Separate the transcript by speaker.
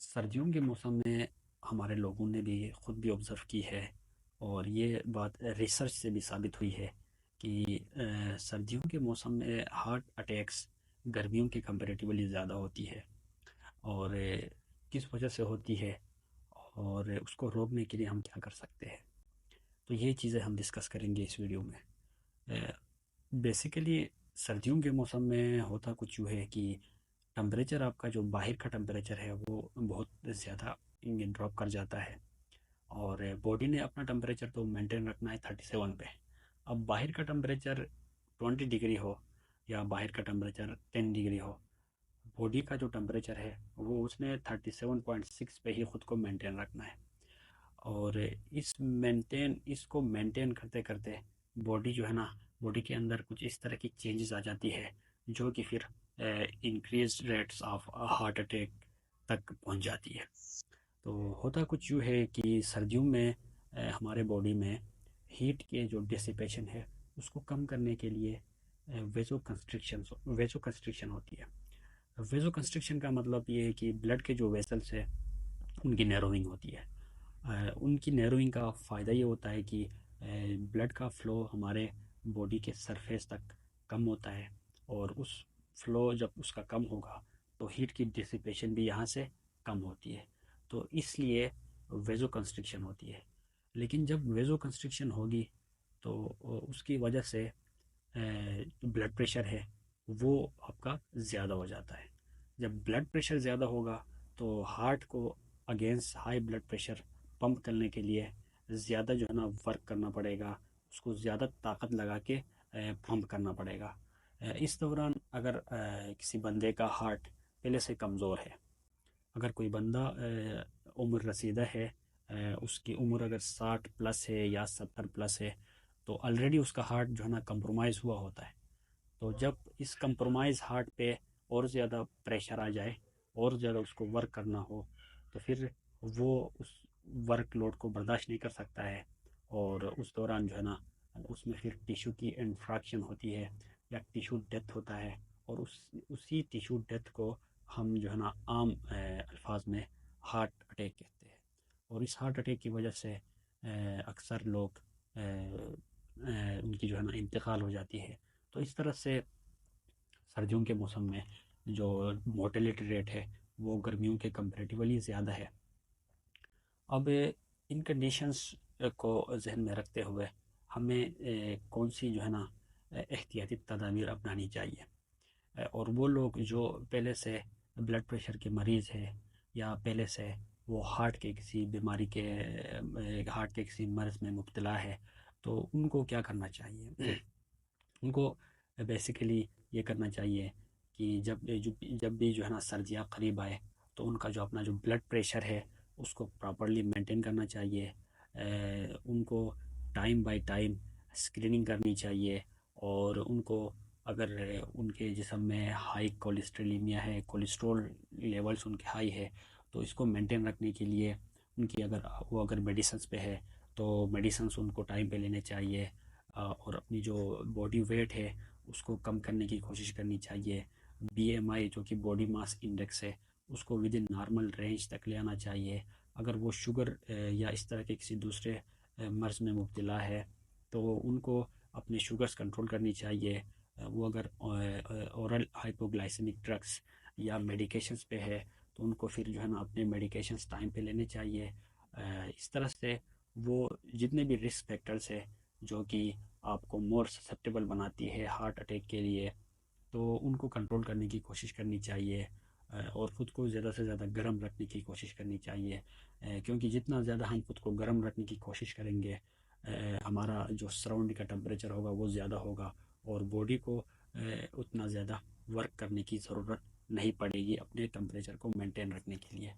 Speaker 1: सर्दियों के मौसम में हमारे लोगों ने भी खुद भी ऑब्ज़र्व की है और ये बात रिसर्च से भी साबित हुई है कि सर्दियों के मौसम में हार्ट अटैक्स गर्मियों के कंपैरेटिवली ज़्यादा होती है। और किस वजह से होती है और उसको रोकने के लिए हम क्या कर सकते हैं, तो ये चीज़ें हम डिस्कस करेंगे इस वीडियो में। बेसिकली सर्दियों के मौसम में होता कुछ यूँ है कि टेम्परेचर आपका जो बाहर का टेम्परेचर है वो बहुत ज़्यादा ड्रॉप कर जाता है और बॉडी ने अपना टेम्परेचर तो मेंटेन रखना है 37 पे। अब बाहर का टेम्परेचर 20 डिग्री हो या बाहर का टेम्परेचर 10 डिग्री हो, बॉडी का जो टेम्परेचर है वो उसने 37.6 पे ही ख़ुद को मेंटेन रखना है। और इसको मेंटेन करते करते बॉडी जो है ना, बॉडी के अंदर कुछ इस तरह की चेंजेस आ जाती है जो कि फिर increase rates of heart attack तक पहुंच जाती है। तो होता कुछ यूँ है कि सर्दियों में हमारे बॉडी में हीट के जो डिसिपेशन है उसको कम करने के लिए वेजो कंस्ट्रिक्शन होती है। वेजो कंस्ट्रिक्शन का मतलब ये है कि ब्लड के जो वेसल्स है उनकी नैरोइंग होती है। उनकी नैरोइंग का फ़ायदा ये होता है कि ब्लड का फ़्लो हमारे बॉडी के सरफेस तक कम होता है और उस फ़्लो जब उसका कम होगा तो हीट की डिसिपेशन भी यहाँ से कम होती है। तो इसलिए वेजो कंस्ट्रिक्शन होती है। लेकिन जब वेजो कंस्ट्रिक्शन होगी तो उसकी वजह से जो ब्लड प्रेशर है वो आपका ज़्यादा हो जाता है। जब ब्लड प्रेशर ज़्यादा होगा तो हार्ट को against high blood pressure pump करने के लिए ज़्यादा जो है ना वर्क करना पड़ेगा, उसको ज़्यादा ताकत लगा के पंप करना पड़ेगा। इस दौरान अगर किसी बंदे का हार्ट पहले से कमज़ोर है, अगर कोई बंदा उम्र रसीदा है, उसकी उम्र अगर 60 प्लस है या 70 प्लस है, तो ऑलरेडी उसका हार्ट जो है ना कंप्रोमाइज़ हुआ होता है। तो जब इस कंप्रोमाइज़ हार्ट पे और ज़्यादा प्रेशर आ जाए और ज़्यादा उसको वर्क करना हो तो फिर वो उस वर्कलोड को बर्दाश्त नहीं कर सकता है और उस दौरान जो है ना उसमें फिर टिश्यू की इंफ्रैक्शन होती है या टिश्यू डेथ होता है। और उसी टिश्यू डेथ को हम जो है ना आम अल्फाज में हार्ट अटैक कहते हैं। और इस हार्ट अटैक की वजह से अक्सर लोग उनकी जो है ना इंतकाल हो जाती है। तो इस तरह से सर्दियों के मौसम में जो मोर्टेलिटी रेट है वो गर्मियों के कंपैरेटिवली ज़्यादा है। अब इन कंडीशंस को जहन में रखते हुए हमें कौन सी जो है ना एहतियाती तदाबीर अपनानी चाहिए। और वो लोग जो पहले से ब्लड प्रेशर के मरीज़ है या पहले से वो हार्ट के किसी मर्ज़ में मुब्तला है, तो उनको क्या करना चाहिए। उनको बेसिकली ये करना चाहिए कि जब भी जो है ना सर्दियाँ करीब आए तो उनका जो अपना जो ब्लड प्रेशर है उसको प्रॉपर्ली मेंटेन करना चाहिए। उनको टाइम बाय टाइम स्क्रीनिंग करनी चाहिए और उनको अगर उनके जिस्म में हाई कोलेस्ट्रोलीमिया है, कोलेस्ट्रॉल लेवल्स उनके हाई है, तो इसको मेंटेन रखने के लिए उनकी अगर मेडिसिन्स पे है तो मेडिसिन्स उनको टाइम पे लेने चाहिए। और अपनी जो बॉडी वेट है उसको कम करने की कोशिश करनी चाहिए। बीएमआई जो कि बॉडी मास इंडेक्स है उसको विद इन नॉर्मल रेंज तक ले आना चाहिए। अगर वो शुगर या इस तरह के किसी दूसरे मर्ज़ में मुब्तला है तो उनको अपने शुगर्स कंट्रोल करनी चाहिए। वो अगर ओरल हाइपोग्लाइसेमिक ड्रग्स या मेडिकेशंस पे है तो उनको फिर जो है ना अपने मेडिकेशंस टाइम पे लेने चाहिए। इस तरह से वो जितने भी रिस्क फैक्टर्स है जो कि आपको मोर ससेप्टेबल बनाती है हार्ट अटैक के लिए, तो उनको कंट्रोल करने की कोशिश करनी चाहिए। और ख़ुद को ज़्यादा से ज़्यादा गर्म रखने की कोशिश करनी चाहिए। क्योंकि जितना ज़्यादा हम ख़ुद को गर्म रखने की कोशिश करेंगे हमारा जो सराउंडिंग का टेम्परेचर होगा वो ज़्यादा होगा और बॉडी को उतना ज़्यादा वर्क करने की ज़रूरत नहीं पड़ेगी अपने टेम्परेचर को मेंटेन रखने के लिए।